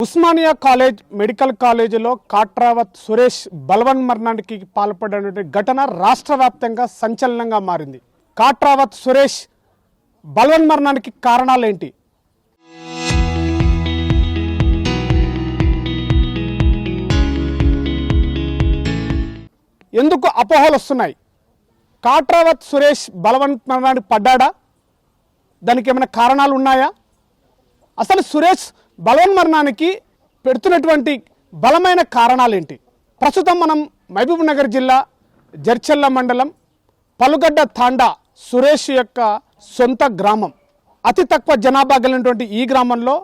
Osmania college medical కాలేజీలో కాట్రావత్ సురేష్ బలవన్మరణానికి పాల్పడిన ఘటన రాష్ట్ర వ్యాప్తంగా సంచలనంగా మారింది. కాట్రావత్ సురేష్ బలవన్మరణానికి కారణాలేంటి? ఎందుకు అపోహలు వస్తున్నాయి? కాట్రావత్ సురేష్ బలవన్మరణానికి పడ్డాడా? దానికి ఏమైనా కారణాలు ఉన్నాయా? అసలు సురేష్ బలవన్మరణానికి పెడుతున్నటువంటి బలమైన కారణాలేంటి? ప్రస్తుతం మనం మహబూబ్ నగర్ జిల్లా జడ్చర్ల మండలం పలుగడ్డ తాండా సురేష్ యొక్క సొంత గ్రామం. అతి తక్కువ జనాభా కలిగినటువంటి ఈ గ్రామంలో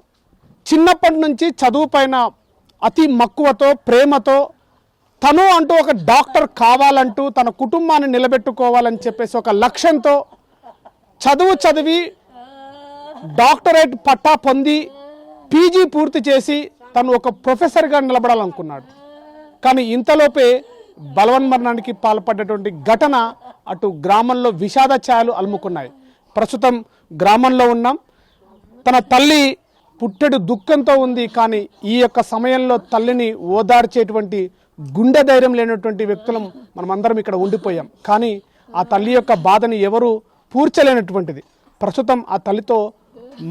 చిన్నప్పటి నుంచి చదువు పైన అతి మక్కువతో ప్రేమతో తను అంటూ ఒక డాక్టర్ కావాలంటూ తన కుటుంబాన్ని నిలబెట్టుకోవాలని చెప్పేసి ఒక లక్ష్యంతో చదివి డాక్టరేట్ పట్టా పొంది పీజీ పూర్తి చేసి తను ఒక ప్రొఫెసర్గా నిలబడాలనుకున్నాడు. కానీ ఇంతలోపే బలవన్మరణానికి పాల్పడ్డటువంటి ఘటన అటు గ్రామంలో విషాద ఛాయలు అలుముకున్నాయి. ప్రస్తుతం గ్రామంలో ఉన్నాం. తన తల్లి పుట్టెడు దుఃఖంతో ఉంది. కానీ ఈ యొక్క సమయంలో తల్లిని ఓదార్చేటువంటి గుండె ధైర్యం లేనటువంటి వ్యక్తులం మనమందరం ఇక్కడ ఉండిపోయాం. కానీ ఆ తల్లి యొక్క బాధని ఎవరు పూడ్చలేనటువంటిది. ప్రస్తుతం ఆ తల్లితో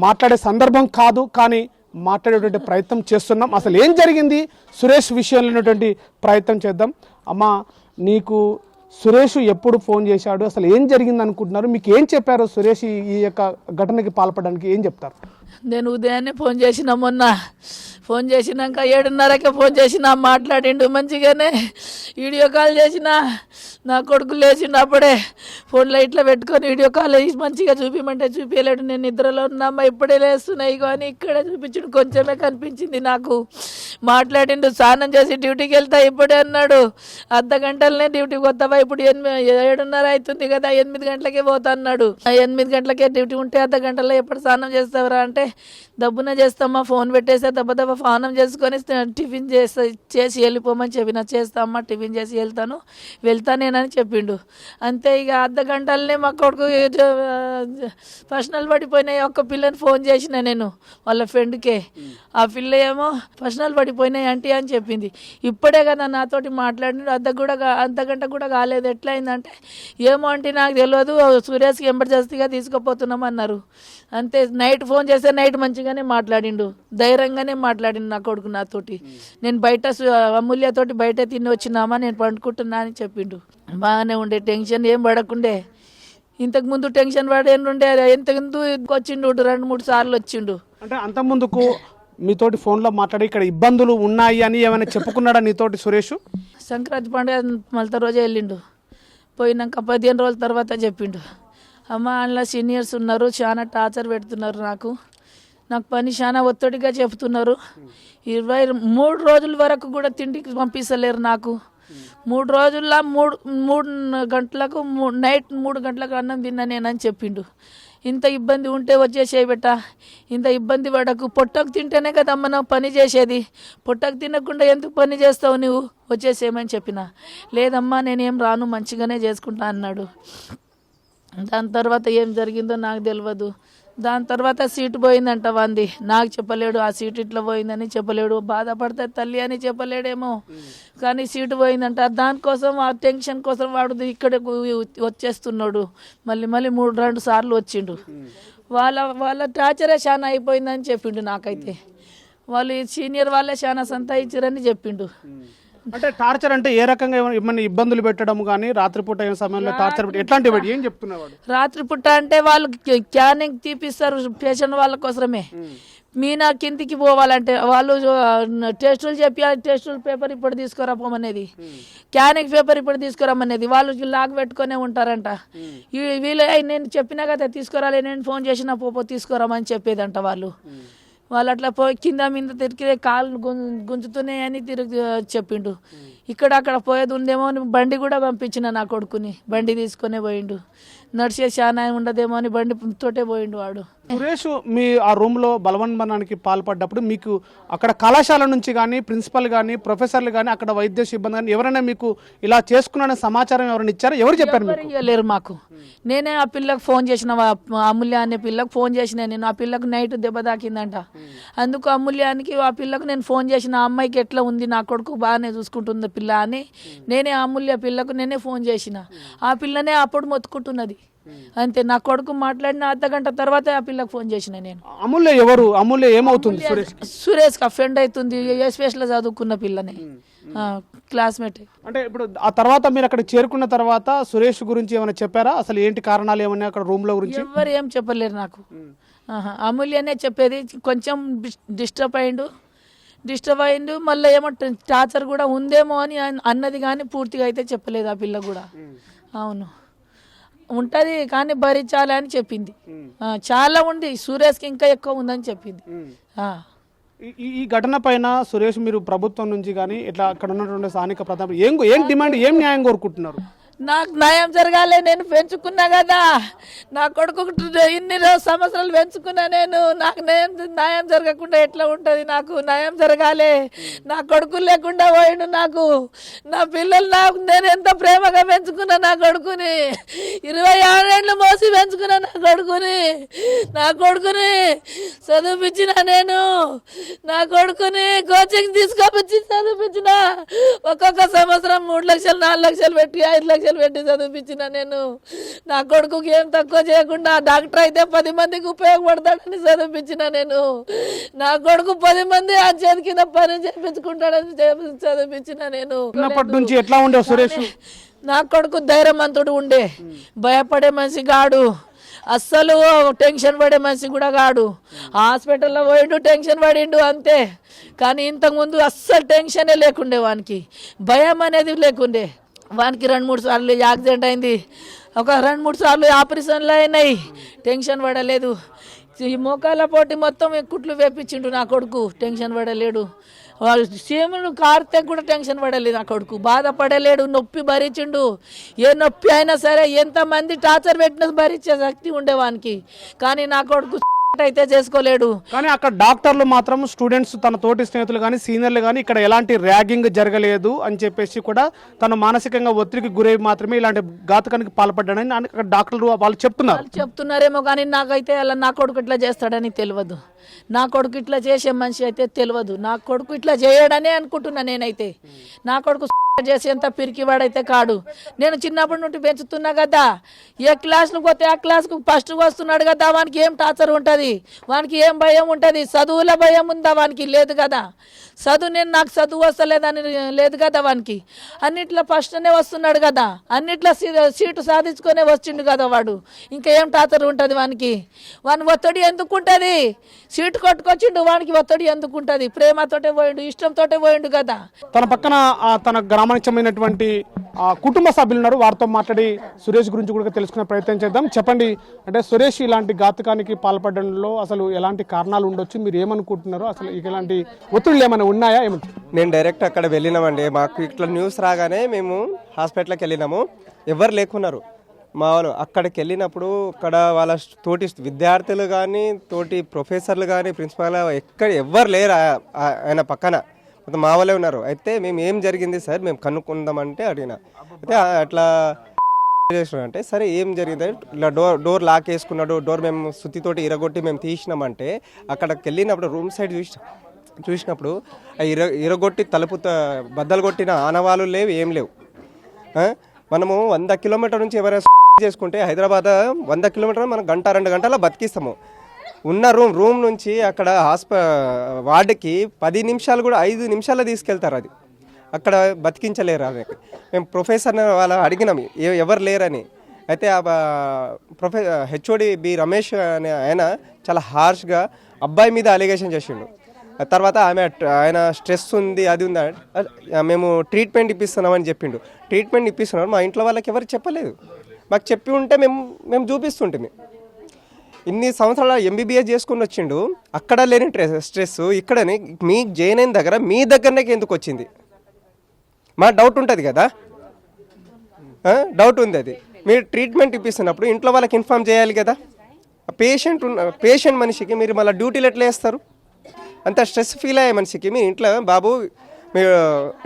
మాట్లాడే సందర్భం కాదు, కానీ మాట్లాడేటువంటి ప్రయత్నం చేస్తున్నాం. అసలు ఏం జరిగింది సురేష్ విషయంలో ఉన్నటువంటి ప్రయత్నం చేద్దాం. అమ్మా, నీకు సురేష్ ఎప్పుడు ఫోన్ చేశాడు? అసలు ఏం జరిగింది అనుకుంటున్నారు? మీకు ఏం చెప్పారు సురేష్ ఈ యొక్క ఘటనకి పాల్పడడానికి? ఏం చెప్తారు? నేను ఉదయాన్నే ఫోన్ చేసిన, మొన్న ఫోన్ చేసినాక 7:30కే ఫోన్ చేసిన, మాట్లాడిండు మంచిగానే. వీడియో కాల్ చేసిన, నా కొడుకు లేచిండు అప్పుడే. ఫోన్లో ఇట్లా పెట్టుకొని వీడియో కాల్ చేసి మంచిగా చూపించమంటే చూపించలేడు. నేను నిద్రలో ఉన్నామా, ఇప్పుడే లేస్తున్నాయి కానీ ఇక్కడే చూపించుడు కొంచెమే కనిపించింది నాకు. మాట్లాడిండు, స్నానం చేసి డ్యూటీకి వెళ్తా ఇప్పుడే అన్నాడు. అర్ధ గంటలనే డ్యూటీకి వస్తావా? ఇప్పుడు 7:30 అవుతుంది కదా, 8 గంటలకే పోతా అన్నాడు. 8 గంటలకే డ్యూటీ ఉంటే అర్ధ గంటలో ఎప్పుడు స్నానం చేస్తావరా అంటే, దబ్బున చేస్తామా, ఫోన్ పెట్టేస్తే దెబ్బ స్నానం చేసుకొని టిఫిన్ చేసి వెళ్ళిపోమని చెప్పిన. చేస్తామా, టిఫిన్ చేసి వెళ్తానేనని చెప్పిండు. అంతే. ఇక అర్ధ గంటలనే మా కొడుకు ఫస్ట్నల్ పడిపోయినాయి. ఒక్క పిల్లని ఫోన్ చేసిన నేను వాళ్ళ ఫ్రెండ్కే. ఆ పిల్ల ఏమో ఫస్ట్నల్ పడిపోయినాయి ఆంటీ అని చెప్పింది. ఇప్పుడే కదా నాతోటి మాట్లాడినాడు. అర్ధ గంట కూడా కాలేదు. ఎట్లయిందంటే, ఏమో అంటే నాకు తెలియదు, సురేష్కి ఎమర్జెన్సీగా తీసుకుపోతున్నాం అన్నారు. అంతే. నైట్ ఫోన్ చేస్తే నైట్ మంచిగానే మాట్లాడిండు, ధైర్యంగానే మాట్లాడిండు నా కొడుకు నాతోటి. నేను బయట అమూల్యతోటి బయట తిని వచ్చినామా, నేను పండుకుంటున్నా అని చెప్పిండు. బాగానే ఉండే, టెన్షన్ ఏం పడకుండే. ఇంతకుముందు టెన్షన్ పడేండుండే. ఇంతకుముందు వచ్చిండు 2-3 సార్లు వచ్చిండు. అంటే అంతకుముందుకు మీతోటి ఫోన్లో మాట్లాడి ఇక్కడ ఇబ్బందులు ఉన్నాయి అని ఏమైనా చెప్పుకున్నాడా నీతోటి సురేష్? సంక్రాంతి పండుగ మళ్ళీ రోజే వెళ్ళిండు. పోయినాక 15 రోజుల తర్వాత చెప్పిండు, అమ్మ అందులో సీనియర్స్ ఉన్నారు, చాలా టార్చర్ పెడుతున్నారు, నాకు పని చాలా ఒత్తిడిగా చెప్తున్నారు. 23 రోజుల వరకు కూడా తిండికి పంపిస్తలేరు నాకు. 3 రోజుల్లో 3 గంటలకు నైట్ 3 గంటలకు అన్నం తిన్నా నేనని చెప్పిండు. ఇంత ఇబ్బంది ఉంటే వచ్చేసేయబెట్ట, ఇంత ఇబ్బంది పడకు. పొట్టకు తింటేనే కదమ్మ నువ్వు పని చేసేది, పొట్టకు తినకుండా ఎందుకు పని చేస్తావు నువ్వు, వచ్చేసేయమని చెప్పిన. లేదమ్మా నేనేం రాను, మంచిగానే చేసుకుంటా అన్నాడు. దాని తర్వాత ఏం జరిగిందో నాకు తెలియదు. దాని తర్వాత సీటు పోయిందంట వాంది, నాకు చెప్పలేడు. ఆ సీటు ఇట్లా పోయిందని చెప్పలేడు. బాధపడితే తల్లి అని చెప్పలేడేమో, కానీ సీటు పోయిందంట. దానికోసం, ఆ టెన్షన్ కోసం వాడు ఇక్కడ వచ్చేస్తున్నాడు. మళ్ళీ 2 సార్లు వచ్చిండు. వాళ్ళ టార్చరే చాలా అయిపోయిందని చెప్పిండు నాకైతే. వాళ్ళు సీనియర్ వాళ్ళే చాలా సంతాయించారని చెప్పిండు. అంటే టార్చర్ అంటే ఏ రకంగా ఏమైనా ఇబ్బందులు పెట్టడం కానీ, రాత్రిపూట అయిన సమయంలో టార్చర్ ఎట్లాంటివి ఏం చెప్తున్నవాడు? రాత్రిపూట అంటే వాళ్ళు క్యానింగ్ తీపిస్తారు పేషెంట్ వాళ్ళ కోసమే. మీనా కిందికి పోవాలంటే వాళ్ళు టెస్టులు చెప్పి, టెస్టుల పేపర్ ఇప్పుడు తీసుకురాపోమనేది, క్యానింగ్ పేపర్ ఇప్పుడు తీసుకురామనేది. వాళ్ళు లాగ్ పెట్టుకునే ఉంటారంట. వీళ్ళు నేను చెప్పినా కదా తీసుకురాలే, నేను ఫోన్ చేసినా తీసుకురామని చెప్పేదంట వాళ్ళు. వాళ్ళు అట్లా పోయి కింద మీద తిరిగితే కాళ్ళు గుంజుతున్నాయని చెప్పిండు. అక్కడ పోయేది ఉందేమో. బండి కూడా పంపించిన నా కొడుకుని, బండి తీసుకునే పోయిండు. నడిచే చాలా ఉండదేమో అని బండి తోటే పోయిండు వాడు. సురేష్ మీ ఆ రూమ్లో బలవన్మరణానికి పాల్పడ్డప్పుడు మీకు అక్కడ కళాశాల నుంచి కానీ ప్రిన్సిపల్ కానీ ప్రొఫెసర్లు కానీ అక్కడ వైద్య సిబ్బంది కానీ ఎవరైనా మీకు ఇలా చేసుకున్న సమాచారం ఎవరైనా ఇచ్చారా? ఎవరు చెప్పారు మీకు? ఇవ్వలేరు మాకు. నేనే ఆ పిల్లకు ఫోన్ చేసిన, అమూల్య అనే పిల్లకు ఫోన్ చేసిన. నేను ఆ పిల్లకు నైట్ దెబ్బ తాకిందంట, అందుకు అమూల్యానికి ఆ పిల్లకు నేను ఫోన్ చేసిన. ఆ అమ్మాయికి ఎట్లా ఉంది, నా కొడుకు బాగానే చూసుకుంటుంది పిల్ల అని నేనే అమూల్య పిల్లకు నేనే ఫోన్ చేసిన. ఆ పిల్లనే అప్పుడు మొత్తుకుంటున్నది అంతే. నా కొడుకు మాట్లాడిన అర్ధగంట తర్వాత ఆ పిల్లకు ఫోన్ చేసిన నేను. అమూల్య ఎవరు? అమూల్య ఏమవుతుంది? సురేష్ కి ఫ్రెండ్ అవుతుంది, ఎస్పీఎస్ లో చదువుకున్న పిల్లనే, క్లాస్మేట్. అంటే ఇప్పుడు ఆ తర్వాత మీరు అక్కడ చేరుకున్న తర్వాత సురేష్ గురించి ఏమైనా చెప్పారా? అసలు ఏంటి కారణాలు ఏమన్నా అక్కడ రూమ్ లో గురించి? ఎవరు ఏం చెప్పలేరు నాకు. అమూల్యనే చెప్పేది. కొంచెం డిస్టర్బ్ అయిండు మళ్ళీ ఏమో టార్చర్ కూడా ఉందేమో అని అన్నది, కానీ పూర్తిగా అయితే చెప్పలేదు ఆ పిల్ల కూడా. అవును ఉంటది కానీ భరించాలి అని చెప్పింది. చాలా ఉంది, సురేష్కి ఇంకా ఎక్కువ ఉందని చెప్పింది. ఈ ఘటన పైన సురేష్ మీరు ప్రభుత్వం నుంచి కానీ ఇట్లా అక్కడ ఉన్నటువంటి స్థానిక ప్రధాన ఏం డిమాండ్, ఏం న్యాయం కోరుకుంటున్నారు? నాకు న్యాయం జరగాలి. నేను పెంచుకున్నా కదా నా కొడుకు, ఇన్ని సంవత్సరాలు పెంచుకున్నా నేను. నాకు న్యాయం జరగకుండా ఎట్లా ఉంటుంది? నాకు న్యాయం జరగాలి. నా కొడుకు లేకుండా పోయిండు నాకు. నా పిల్లలు నేను ఎంత ప్రేమగా పెంచుకున్నా నా కొడుకుని. 26 ఏళ్ళు మోసి పెంచుకున్నా నా కొడుకుని చదివించిన నేను. నా కొడుకుని కోచింగ్ తీసుకొచ్చి చదివించిన. ఒక్కొక్క సంవత్సరం 3 లక్షలు 4 లక్షలు పెట్టి 5 లక్షలు పెట్టి చదివించిన నేను. నా కొడుకుకి ఏం తక్కువ చేయకుండా డాక్టర్ అయితే 10 మందికి ఉపయోగపడతాడని చదివించిన నేను. నా కొడుకు 10 మంది ఆ చేతి కింద పని చేయించుకుంటాడని చదివించిన నేను. చిన్నప్పటి నుంచి ఎట్లా ఉండే సురేష్? నా కొడుకు ధైర్యవంతుడు ఉండే, భయపడే మనిషి కాడు, అస్సలు టెన్షన్ పడే మనిషి కూడా కాడు. హాస్పిటల్లో పోయిండు, టెన్షన్ పడిండు అంతే. కానీ ఇంతకుముందు అస్సలు టెన్షనే లేకుండే, వానికి భయం అనేది లేకుండే. వానికి 2-3 సార్లు యాక్సిడెంట్ అయింది, ఒక 2-3 సార్లు ఆపరేషన్లు అయినాయి, టెన్షన్ పడలేదు. ఈ మోకాల పోటీ మొత్తం కుట్లు వేపించిండు నా కొడుకు, టెన్షన్ పడలేడు. వాళ్ళు సీములు కారితే కూడా టెన్షన్ పడలేదు నా కొడుకు, బాధపడలేడు, నొప్పి భరించిండు. ఏ నొప్పి అయినా సరే ఎంతమంది టార్చర్ పెట్టినా భరించే శక్తి ఉండేవానికి. కానీ నా కొడుకు అయితే చేసుకోలేడు. కానీ అక్కడ డాక్టర్లు మాత్రం స్టూడెంట్స్, తన తోటి స్నేహితులు కానీ సీనియర్లు కానీ ఇక్కడ ఎలాంటి ర్యాగింగ్ జరగలేదు అని చెప్పేసి కూడా తను మానసికంగా ఒత్తిడికి గురై మాత్రమే ఇలాంటి ఘాతకానికి పాల్పడ్డాడని అక్కడ డాక్టర్లు వాళ్ళు చెప్తున్నారేమో. కానీ నాకైతే అలా నా కొడుకు ఇట్లా చేస్తాడని తెలియదు. నా కొడుకు ఇట్లా చేసే మనిషి అయితే తెలియదు. నా కొడుకు ఇట్లా చేయడనే అనుకుంటున్నా నేనైతే. నా కొడుకు చేసేంత పిరికివాడైతే కాడు. నేను చిన్నప్పటి నుండి పెంచుతున్నా కదా, ఏ క్లాస్కు పోతే ఆ క్లాస్కు ఫస్ట్ వస్తున్నాడు కదా, వానికి ఏం టార్చర్ ఉంటుంది, వానికి ఏం భయం ఉంటుంది? చదువుల భయం ఉందా వానికి? లేదు కదా. నాకు చదువు వస్తలేదని లేదు కదా వానికి. అన్నిట్లో ఫస్ట్నే వస్తున్నాడు కదా, అన్నిట్లో సీటు సాధించుకునే వచ్చిండు కదా వాడు. ఇంకా ఏం టార్చర్ ఉంటుంది వానికి? వాని ఒత్తిడి ఎందుకు ఉంటుంది? సీటు కొట్టుకొచ్చిండు, వానికి ఒత్తిడి ఎందుకు ఉంటుంది? ప్రేమతోటే పోయిండు, ఇష్టంతోటే పోయిండు కదా. తన పక్కన తన గ్రామానికి చెందినటువంటి కుటుంబ సభ్యులు ఉన్నారు, వారితో మాట్లాడి సురేష్ గురించి కూడా తెలుసుకునే ప్రయత్నం చేద్దాం. చెప్పండి, అంటే సురేష్ ఇలాంటి ఘాతకానికి పాల్పడడంలో అసలు ఎలాంటి కారణాలు ఉండొచ్చు, మీరు ఏమనుకుంటున్నారు? అసలు ఇలాంటి ఒత్తిళ్ళు ఏమైనా ఉన్నాయా? నేను డైరెక్ట్ అక్కడ వెళ్ళినామండి. మాకు ఇట్లా న్యూస్ రాగానే మేము హాస్పిటల్కి వెళ్ళినాము. ఎవరు లేకున్నారు మా వాళ్ళు. అక్కడికి వెళ్ళినప్పుడు అక్కడ వాళ్ళ తోటి విద్యార్థులు కానీ, తోటి ప్రొఫెసర్లు కానీ, ప్రిన్సిపాల్ ఎవ్వరు లేరు ఆయన పక్కన, మా వాళ్ళే ఉన్నారు. అయితే మేము ఏం జరిగింది సార్, మేము కనుక్కుందామంటే అడిగిన. అయితే అట్లా అంటే సరే ఏం జరిగింది, ఇట్లా డోర్ లాక్ వేసుకున్నాడు, డోర్ మేము సుత్తితోటి ఇరగొట్టి మేము తీసినామంటే అక్కడికి వెళ్ళినప్పుడు రూమ్ సైడ్ చూసినప్పుడు ఇరగొట్టి తలుపు బద్దలు కొట్టిన ఆనవాళ్ళు లేవు, ఏం లేవు. మనము 100 కిలోమీటర్ నుంచి ఎవరైనా చేసుకుంటే హైదరాబాద్ 100 కిలోమీటర్ మనం 1-2 గంటల బతికిస్తాము. ఉన్న రూమ్ నుంచి అక్కడ వార్డుకి 10 నిమిషాలు కూడా 5 నిమిషాల్లో తీసుకెళ్తారు. అది అక్కడ బతికించలేరు. అది మేము ప్రొఫెసర్ వాళ్ళు అడిగినాం ఎవరు లేరని. అయితే హెచ్ఓడి బి రమేష్ అనే ఆయన చాలా హార్ష్గా అబ్బాయి మీద అలిగేషన్ చేసిండు. తర్వాత ఆయన స్ట్రెస్ ఉంది, అది ఉంది, మేము ట్రీట్మెంట్ ఇప్పిస్తున్నామని చెప్పిండు. ట్రీట్మెంట్ ఇప్పిస్తున్నాం, మా ఇంట్లో వాళ్ళకి ఎవరు చెప్పలేదు. మాకు చెప్పి ఉంటే మేము చూపిస్తుంటే. ఇన్ని సంవత్సరాల ఎంబీబీఎస్ చేసుకుని వచ్చిండు, అక్కడ లేని స్ట్రెస్ ఇక్కడనే మీకు జాయిన్ అయిన దగ్గర మీ దగ్గరనే ఎందుకు వచ్చింది? మా డౌట్ ఉంటుంది కదా, డౌట్ ఉంది. అది మీరు ట్రీట్మెంట్ ఇప్పిస్తున్నప్పుడు ఇంట్లో వాళ్ళకి ఇన్ఫామ్ చేయాలి కదా. పేషెంట్ మనిషికి మీరు మళ్ళీ డ్యూటీలు ఎట్లా వేస్తారు? అంత స్ట్రెస్ ఫీల్ అయ్యే మనిషికి మీ ఇంట్లో బాబు మీరు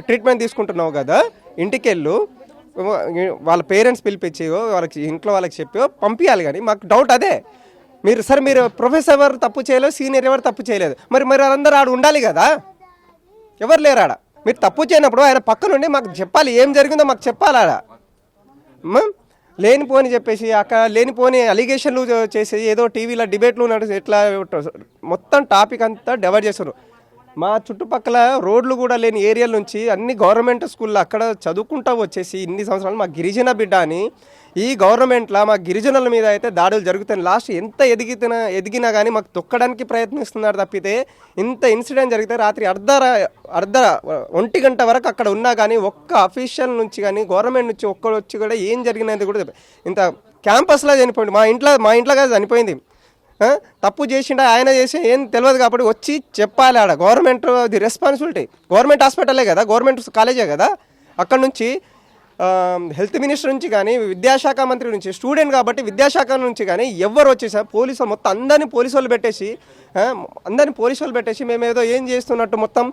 ట్రీట్మెంట్ తీసుకుంటున్నావు కదా, ఇంటికి వెళ్ళు, వాళ్ళ పేరెంట్స్ పిలిపించి వాళ్ళకి ఇంట్లో వాళ్ళకి చెప్పి పంపించాలి. కానీ మాకు డౌట్ అదే, మీరు ప్రొఫెసర్ ఎవరు తప్పు చేయలేదు, సీనియర్ ఎవరు తప్పు చేయలేదు, మరి అందరూ ఆడు ఉండాలి కదా, ఎవరు లేరు ఆడ. మీరు తప్పు చేయనప్పుడు ఆయన పక్క నుండి మాకు చెప్పాలి, ఏం జరిగిందో మాకు చెప్పాలి. ఆడ లేనిపోని చెప్పేసి అక్కడ లేనిపోని అలిగేషన్లు చేసి ఏదో టీవీలో డిబేట్లు ఎట్లా మొత్తం టాపిక్ అంతా డైవర్ట్ చేస్తారు. మా చుట్టుపక్కల రోడ్లు కూడా లేని ఏరియాల నుంచి అన్ని గవర్నమెంట్ స్కూల్లో అక్కడ చదువుకుంటూ వచ్చేసి ఇన్ని సంవత్సరాలు మా గిరిజన బిడ్డ అని ఈ గవర్నమెంట్లో మా గిరిజనుల మీద అయితే దాడులు జరుగుతాయి. లాస్ట్ ఎంత ఎదిగినా కానీ మాకు తొక్కడానికి ప్రయత్నిస్తున్నారు తప్పితే ఇంత ఇన్సిడెంట్ జరిగితే రాత్రి అర్ధ 1 గంట వరకు అక్కడ ఉన్నా కానీ ఒక్క అఫీషియల్ నుంచి కానీ గవర్నమెంట్ నుంచి ఒక్కడు వచ్చి కూడా ఏం జరిగినది కూడా ఇంత క్యాంపస్లో చనిపోయింది. మా ఇంట్లో కాదు చనిపోయింది. తప్పు చేసిండా ఆయన చేసి ఏం తెలియదు కాబట్టి వచ్చి చెప్పాలి. ఆడ గవర్నమెంట్ ది రెస్పాన్సిబిలిటీ. గవర్నమెంట్ హాస్పిటలే కదా, గవర్నమెంట్ కాలేజే కదా. అక్కడ నుంచి హెల్త్ మినిస్టర్ నుంచి కానీ విద్యాశాఖ మంత్రి నుంచి స్టూడెంట్ కాబట్టి విద్యాశాఖ నుంచి కానీ ఎవరు వచ్చేసా పోలీసు మొత్తం అందరినీ పోలీసు వాళ్ళు పెట్టేసి మేము ఏదో ఏం చేస్తున్నట్టు మొత్తం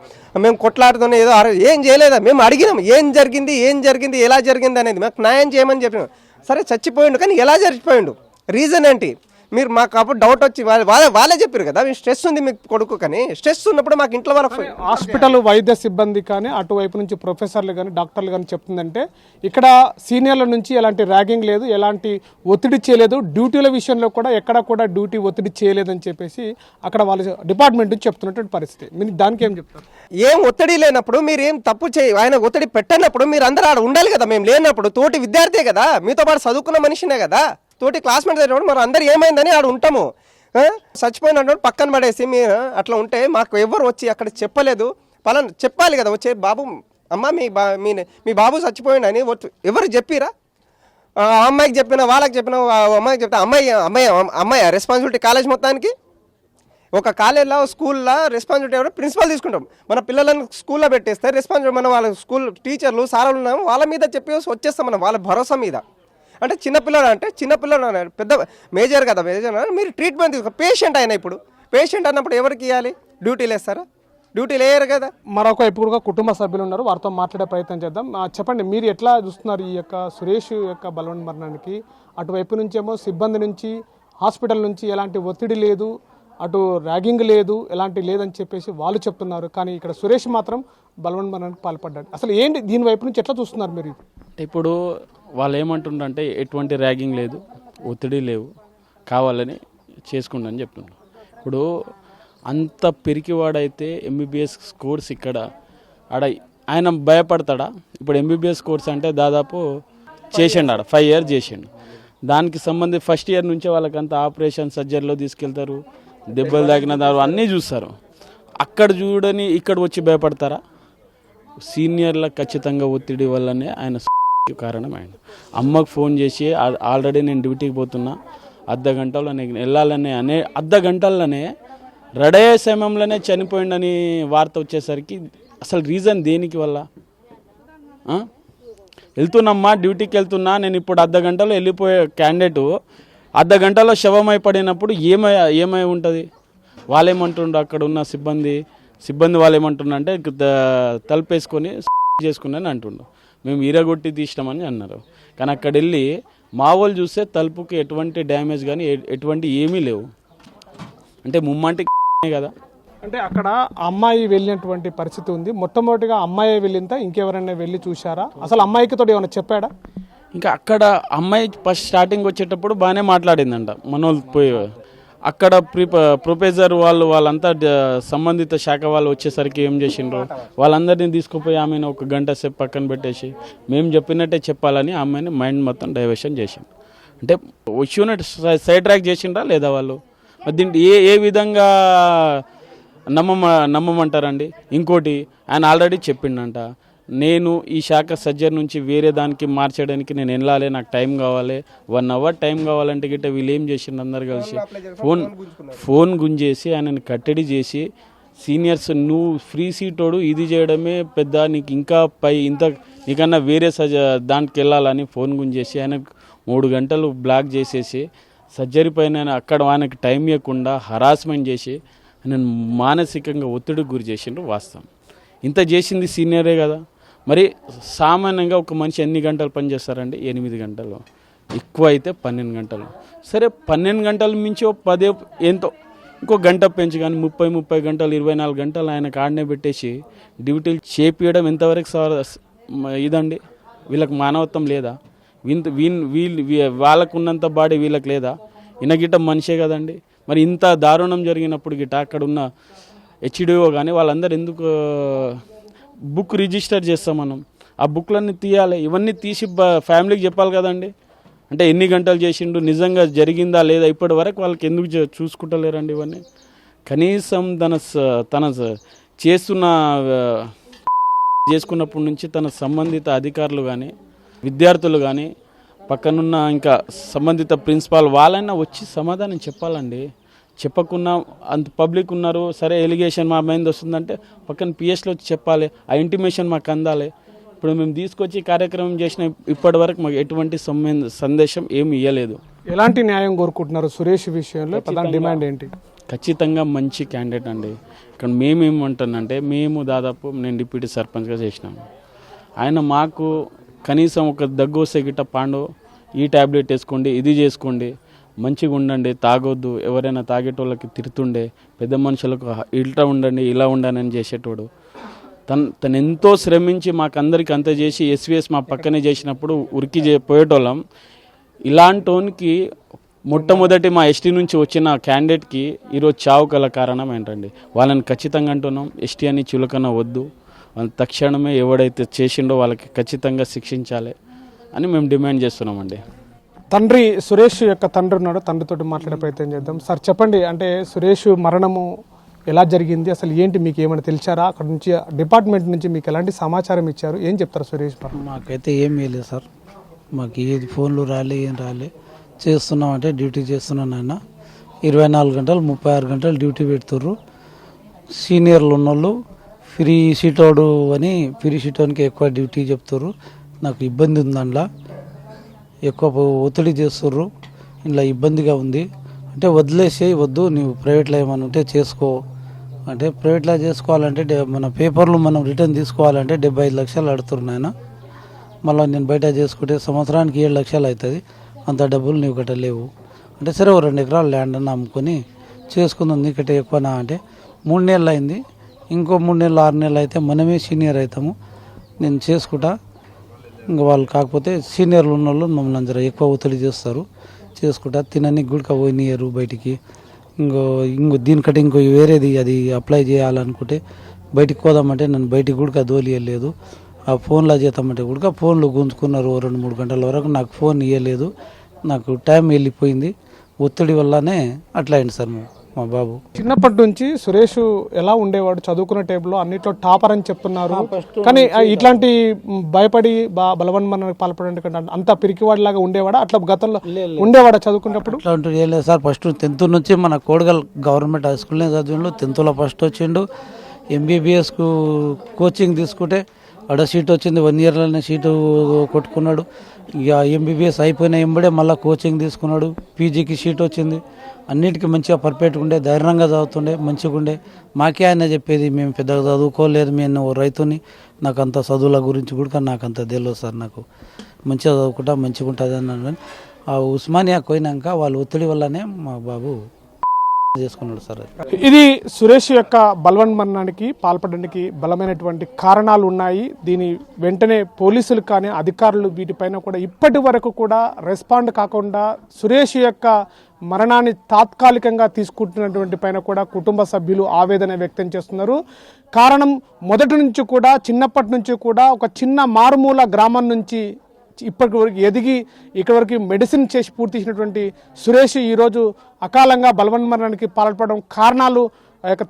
మేము కొట్లాడుతున్నా ఏదో ఏం చేయలేదా. మేము అడిగినాం ఏం జరిగింది ఎలా జరిగింది అనేది మాకు న్యాయం చేయమని చెప్పినాం. సరే చచ్చిపోయిండు, కానీ ఎలా చచ్చిపోయిండు, రీజన్ ఏంటి? మీరు మాకు అప్పుడు డౌట్ వచ్చి వాళ్ళే చెప్పారు కదా మీ స్ట్రెస్ ఉంది మీకు కొడుకు, కానీ స్ట్రెస్ ఉన్నప్పుడు మాకు ఇంట్లో వాళ్ళ హాస్పిటల్ వైద్య సిబ్బంది కానీ అటువైపు నుంచి ప్రొఫెసర్లు కానీ డాక్టర్లు కానీ చెప్తుందంటే ఇక్కడ సీనియర్ల నుంచి ఎలాంటి ర్యాగింగ్ లేదు, ఎలాంటి ఒత్తిడి చేయలేదు, డ్యూటీల విషయంలో కూడా ఎక్కడ కూడా డ్యూటీ ఒత్తిడి చేయలేదని చెప్పేసి అక్కడ వాళ్ళ డిపార్ట్మెంట్ నుంచి చెప్తున్నటువంటి పరిస్థితి. మీరు దానికి ఏం చెప్తారు? ఏం ఒత్తిడి లేనప్పుడు మీరు ఏం తప్పు ఆయన ఒత్తిడి పెట్టనప్పుడు మీరు అందరూ ఆడ ఉండాలి కదా. మేము లేనప్పుడు తోటి విద్యార్థే కదా, మీతో పాటు చదువుకున్న మనిషినే కదా, తోటి క్లాస్మేట్ అయినప్పుడు మరి అందరు ఏమైందని ఆడ ఉంటాము. చచ్చిపోయినప్పుడు పక్కన పడేసి మీరు అట్లా ఉంటే మాకు ఎవరు వచ్చి అక్కడ చెప్పలేదు. పలానా చెప్పాలి కదా, వచ్చే బాబు అమ్మ మీ బాబు చచ్చిపోయిండని ఎవరు చెప్పిరా? అమ్మాయికి చెప్పినా వాళ్ళకి చెప్పినా అమ్మాయికి చెప్తే అమ్మాయి రెస్పాన్సిబిలిటీ కాలేజ్ మొత్తానికి. ఒక కాలేజ్లో స్కూల్లో రెస్పాన్సిబిలిటీ ఎవరు? ప్రిన్సిపల్ తీసుకుంటాం. మన పిల్లలను స్కూల్లో పెట్టేస్తే రెస్పాన్సిబిలిటీ మన వాళ్ళ స్కూల్ టీచర్లు సార్లు ఉన్నాము వాళ్ళ మీద చెప్పి వచ్చేస్తాం మనం వాళ్ళ భరోసా మీద. అంటే చిన్నపిల్లడు పెద్ద మేజర్ కదా, మేజర్ మీరు ట్రీట్మెంట్ తీసుకో. పేషెంట్ అయినా ఇప్పుడు పేషెంట్ అన్నప్పుడు ఎవరికి ఇవ్వాలి? డ్యూటీలు వేస్తారా? డ్యూటీలు వేయరు కదా. మరొక ఇప్పుడు కుటుంబ సభ్యులు ఉన్నారు, వారితో మాట్లాడే ప్రయత్నం చేద్దాం. చెప్పండి, మీరు ఎట్లా చూస్తున్నారు ఈ యొక్క సురేష్ యొక్క బలవన్ మరణానికి? అటువైపు నుంచేమో సిబ్బంది నుంచి హాస్పిటల్ నుంచి ఎలాంటి ఒత్తిడి లేదు, అటు ర్యాగింగ్ లేదు, ఎలాంటి లేదని చెప్పేసి వాళ్ళు చెప్తున్నారు. కానీ ఇక్కడ సురేష్ మాత్రం బలవన్ మరణానికి పాల్పడ్డాడు. అసలు ఏంటి దీని వైపు నుంచి ఎట్లా చూస్తున్నారు మీరు? ఇప్పుడు వాళ్ళు ఏమంటుండ్రంటే ఎటువంటి ర్యాగింగ్ లేదు, ఒత్తిడి లేవు, కావాలని చేసుకుంటని చెప్తున్నారు. ఇప్పుడు అంత పిరికివాడైతే ఎంబీబీఎస్ కోర్స్ ఇక్కడ ఆయన భయపడతాడా? ఇప్పుడు ఎంబీబీఎస్ కోర్స్ అంటే దాదాపు చేసిండు, 5 years చేసిండు. దానికి సంబంధించి ఫస్ట్ ఇయర్ నుంచే వాళ్ళకంతా ఆపరేషన్ సర్జరీలో తీసుకెళ్తారు, దెబ్బలు తాకిన దారు అన్నీ చూస్తారు. అక్కడ చూడని ఇక్కడ వచ్చి భయపడతారా? సీనియర్ల ఖచ్చితంగా ఒత్తిడి వల్లనే ఆయన కారణం. ఆయన అమ్మకు ఫోన్ చేసి ఆల్రెడీ నేను డ్యూటీకి పోతున్నా, అర్ధ గంటలో నేను వెళ్ళాలనే అర్ధ గంటల్లోనే రెడీ అయ్యే సమయంలోనే చనిపోయిండని వార్త వచ్చేసరికి అసలు రీజన్ దేనికి వల్ల? వెళ్తున్నామ్మా, డ్యూటీకి వెళ్తున్నా, నేను ఇప్పుడు అర్ధ గంటలో వెళ్ళిపోయే క్యాండిడేటు అర్ధ గంటలో శవమై పడినప్పుడు ఏమై ఉంటుంది? వాళ్ళేమంటుండ్రు అక్కడ ఉన్న సిబ్బంది వాళ్ళు ఏమంటున్నారు అంటే తలుపేసుకొని చేసుకున్నాను అంటుండ్రు. మేము ఈరగొట్టి తీసినామని అన్నారు. కానీ అక్కడ వెళ్ళి మా వాళ్ళు చూస్తే తలుపుకి ఎటువంటి డ్యామేజ్ కానీ ఎటువంటి ఏమీ లేవు. అంటే ముమ్మంటి కదా. అంటే అక్కడ అమ్మాయి వెళ్ళినటువంటి పరిస్థితి ఉంది. మొట్టమొదటిగా అమ్మాయి వెళ్ళిందా, ఇంకెవరైనా వెళ్ళి చూశారా? అసలు అమ్మాయికి తోటి ఏమైనా చెప్పాడా? ఇంకా అక్కడ అమ్మాయి ఫస్ట్ స్టార్టింగ్ వచ్చేటప్పుడు బాగానే మాట్లాడిందంట. మనోళ్ళు పోయి అక్కడ ప్రొఫెసర్ వాళ్ళంతా సంబంధిత శాఖ వాళ్ళు వచ్చేసరికి ఏం చేసిండ్రు, వాళ్ళందరినీ తీసుకుపోయి ఆమెను 1 గంట సేపు పక్కన పెట్టేసి మేము చెప్పినట్టే చెప్పాలని ఆమెని మైండ్ మొత్తం డైవర్షన్ చేసిండు. అంటే ఇష్యూని సైడ్ ట్రాక్ చేసిండ్రా లేదా వాళ్ళు? దీంట్లో ఏ విధంగా నమ్మమంటారండి? ఇంకోటి ఆయన ఆల్రెడీ చెప్పిండంట, నేను ఈ శాఖ సర్జరీ నుంచి వేరే దానికి మార్చడానికి నేను వెళ్ళాలి, నాకు టైం కావాలి, 1 hour టైం కావాలంటే గిట్ట వీళ్ళు ఏం చేసిండు అందరు కలిసి ఫోన్ గుంజేసి ఆయనని కట్టడి చేసి సీనియర్స్ నువ్వు ఫ్రీ సీటోడు ఇది చేయడమే పెద్ద, నీకు ఇంకా నీకన్నా వేరే దానికి వెళ్ళాలని ఫోన్ గుంజేసి ఆయన 3 గంటలు బ్లాక్ చేసేసి సర్జరీ పైన అక్కడ ఆయనకి టైం ఇవ్వకుండా హరాస్మెంట్ చేసి నేను మానసికంగా ఒత్తిడికి గురి చేసిండ్రు వాస్తవం. ఇంత చేసింది సీనియరే కదా. మరి సామాన్యంగా ఒక మనిషి ఎన్ని గంటలు పనిచేస్తారండి? 8 గంటలు, ఎక్కువ అయితే 12 గంటలు. సరే 12 గంటలు మించి 10 ఎంతో ఇంకో గంట పెంచి కానీ 30 గంటలు 24 గంటలు ఆయన కాడనే పెట్టేసి డ్యూటీలు చేపియడం ఎంతవరకు ఇదండి? వీళ్ళకి మానవత్వం లేదా? వాళ్ళకు ఉన్నంత బాడీ వీళ్ళకి లేదా? ఇనగిట్ట మనిషే కదండి. మరి ఇంత దారుణం జరిగినప్పుడు గిట్ట అక్కడ ఉన్న హెచ్డిఓ కానీ వాళ్ళందరూ ఎందుకు బుక్ రిజిస్టర్ చేస్తాం మనం? ఆ బుక్లన్నీ తీయాలి, ఇవన్నీ తీసి ఫ్యామిలీకి చెప్పాలి కదండి. అంటే ఎన్ని గంటలు చేసిండు, నిజంగా జరిగిందా లేదా, ఇప్పటి వరకు వాళ్ళకి ఎందుకు చూసుకుంటలేరండి ఇవన్నీ? కనీసం తన చేసుకున్నప్పటి నుంచి తన సంబంధిత అధికారులు కానీ విద్యార్థులు కానీ పక్కనున్న ఇంకా సంబంధిత ప్రిన్సిపాల్ వాళ్ళైనా వచ్చి సమాధానం చెప్పాలండి. చెప్పకుండా అంత పబ్లిక్ ఉన్నారు, సరే ఎలిగేషన్ మా మైండ్ వస్తుందంటే పక్కన పిఎస్లో వచ్చి చెప్పాలి, ఆ ఇంటిమేషన్ మాకు అందాలి. ఇప్పుడు మేము తీసుకొచ్చి కార్యక్రమం చేసిన ఇప్పటి వరకు మాకు ఎటువంటి సందేశం ఏమి ఇవ్వలేదు. ఎలాంటి న్యాయం కోరుకుంటున్నారు సురేష్ విషయంలో? ప్రధాన డిమాండ్ ఏంటి? ఖచ్చితంగా మంచి క్యాండిడేట్ అండి. ఇక్కడ మేమేమంటానంటే దాదాపు నేను డిప్యూటీ సర్పంచ్గా చేసినాను. ఆయన మాకు కనీసం ఒక దగ్గు వస్తే గిట్ట పాండు ఈ ట్యాబ్లెట్ వేసుకోండి, ఇది చేసుకోండి, మంచిగా ఉండండి, తాగొద్దు, ఎవరైనా తాగేటోళ్ళకి తిరుతుండే, పెద్ద మనుషులకు ఇట్లా ఉండండి ఇలా ఉండండి అని చేసేటోడు. తను ఎంతో శ్రమించి మాకందరికి అంత చేసి ఎస్విఎస్ మా పక్కనే చేసినప్పుడు ఉరికి పోయేటోళ్ళం. ఇలాంటోనికి మొట్టమొదటి మా ఎస్టీ నుంచి వచ్చిన క్యాండిడేట్కి ఈరోజు చావు గల కారణం ఏంటండి? వాళ్ళని ఖచ్చితంగా అంటున్నాం, ఎస్టీ అని చులకన వద్దు, వాళ్ళని తక్షణమే ఎవడైతే చేసిండో వాళ్ళకి ఖచ్చితంగా శిక్షించాలి అని మేము డిమాండ్ చేస్తున్నామండి. తండ్రి సురేష్ యొక్క తండ్రి ఉన్నాడు, తండ్రితో మాట్లాడే ప్రయత్నం చేద్దాం. సార్ చెప్పండి, అంటే సురేష్ మరణము ఎలా జరిగింది, అసలు ఏంటి, మీకు ఏమైనా తెలిసారా? అక్కడ నుంచి డిపార్ట్మెంట్ నుంచి మీకు ఎలాంటి సమాచారం ఇచ్చారు, ఏం చెప్తారు సురేష్? మాకైతే ఏం లేదు సార్, మాకు ఏది ఫోన్లు రాలే, ఏం రాలే. చేస్తున్నామంటే డ్యూటీ చేస్తున్నాను ఆయన. 24 గంటలు 36 గంటలు డ్యూటీ పెడుతుర్రు. సీనియర్లు ఉన్నోళ్ళు ఫ్రీ షీటోడు అని ఫ్రీ షీటోనికి ఎక్కువ డ్యూటీ చెప్తుర్రు. నాకు ఇబ్బంది ఉంది, అందులో ఎక్కువ ఒత్తిడి చేస్తుర్రు, ఇలా ఇబ్బందిగా ఉంది. అంటే వదిలేసి వద్దు, నువ్వు ప్రైవేట్లో ఏమైనా ఉంటే చేసుకో అంటే, ప్రైవేట్లో చేసుకోవాలంటే మన పేపర్లు మనం రిటర్న్ తీసుకోవాలంటే 75 లక్షలు అడుగుతున్నారు నాయన. మళ్ళీ నేను బయట చేసుకుంటే సంవత్సరానికి 7 లక్షలు అవుతుంది, అంత డబ్బులు నీవు గట్ట లేవు అంటే, సరే 2 ఎకరాలు ల్యాండ్ అని అమ్ముకొని చేసుకుందాం, నీకంటే ఎక్కువనా అంటే 3 నెలలు అయింది, ఇంకో 3 నెలలు 6 నెలలు అయితే మనమే సీనియర్ అవుతాము, నేను చేసుకుంటా. ఇంకా వాళ్ళు కాకపోతే సీనియర్లు ఉన్న వాళ్ళు మమ్మల్ని అందరూ ఎక్కువ ఒత్తిడి చేస్తారు, చేసుకుంటా. తినని గుడిక పోయినారు బయటికి. ఇంకో దీనికంటే ఇంకో వేరేది అది అప్లై చేయాలనుకుంటే బయటికి పోదామంటే నన్ను బయటికి గుడిక దోలియలేదు. ఆ ఫోన్లో చేద్దామంటే కూడా ఫోన్లు గుంజుకున్నారు 2-3 గంటల వరకు. నాకు ఫోన్ ఇవ్వలేదు, నాకు టైం వెళ్ళిపోయింది. ఒత్తిడి వల్లనే అట్లా అయింది సార్ మా బాబు. చిన్నప్పటి నుంచి సురేష్ ఎలా ఉండేవాడు? చదువుకున్న టైంలో అన్నిట్లో టాపర్ అని చెప్తున్నారు, కానీ ఇట్లాంటి భయపడి బలవన్మరణానికి పాల్పడే అంత పిరికివాడిలాగా ఉండేవాడా? అట్లా గతంలో ఉండేవాడా చదువుకున్నప్పుడు? అట్లా ఉంటుంది ఏం లేదు సార్. ఫస్ట్ 10th నుంచి మన కోడగల్ గవర్నమెంట్ హై స్కూల్నే చదివిండు. 10thలో ఫస్ట్ వచ్చిండు. MBBSకు కోచింగ్ తీసుకుంటే ఆడ సీట్ వచ్చింది, 1 ఇయర్లోనే సీటు కొట్టుకున్నాడు. ఇక MBBS అయిపోయిన ఎంబడే మళ్ళీ కోచింగ్ తీసుకున్నాడు, పీజీకి సీట్ వచ్చింది. అన్నిటికీ మంచిగా పర్ఫెక్ట్గా ఉండే, ధైర్యంగా చదువుతుండే, మంచిగా ఉండే. మాకే ఆయన చెప్పేది, మేము పెద్దగా చదువుకోలేదు, నేను రైతుని, నాకు అంత చదువుల గురించి కూడా నాకు అంత తెలియదు సార్, నాకు మంచిగా చదువుకుంటా మంచిగా ఉంటుంది అన్నాను. ఆ ఉస్మానియా పోయినాక వాళ్ళ ఒత్తిడి వల్లనే మా బాబు చేసుకున్నాడు సార్. ఇది సురేష్ యొక్క బలవన్మరణానికి పాల్పడడానికి బలమైనటువంటి కారణాలు ఉన్నాయి. దీని వెంటనే పోలీసులు కానీ అధికారులు వీటిపైన కూడా ఇప్పటి వరకు కూడా రెస్పాండ్ కాకుండా సురేష్ యొక్క మరణాన్ని తాత్కాలికంగా తీసుకుంటున్నటువంటి పైన కూడా కుటుంబ సభ్యులు ఆవేదన వ్యక్తం చేస్తున్నారు. కారణం మొదటి నుంచి కూడా, చిన్నప్పటి నుంచి కూడా ఒక చిన్న మారుమూల గ్రామం నుంచి ఇప్పటి వరకు ఎదిగి ఇక్కడి వరకు మెడిసిన్ చేసి పూర్తి చేసినటువంటి సురేష్ ఈరోజు అకాలంగా బలవన్మరణానికి పాల్పడడం కారణాలు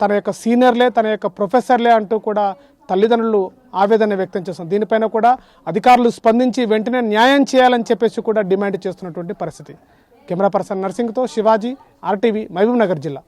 తన యొక్క సీనియర్లే, తన యొక్క ప్రొఫెసర్లే అంటూ కూడా తల్లిదండ్రులు ఆవేదన వ్యక్తం చేస్తున్నారు. దీనిపైన కూడా అధికారులు స్పందించి వెంటనే న్యాయం చేయాలని చెప్పేసి కూడా డిమాండ్ చేస్తున్నటువంటి పరిస్థితి. కెమెరా పర్సన్ నర్సింగ్తో శివాజీ, RTV, మహబూబ్ నగర్ జిల్లా.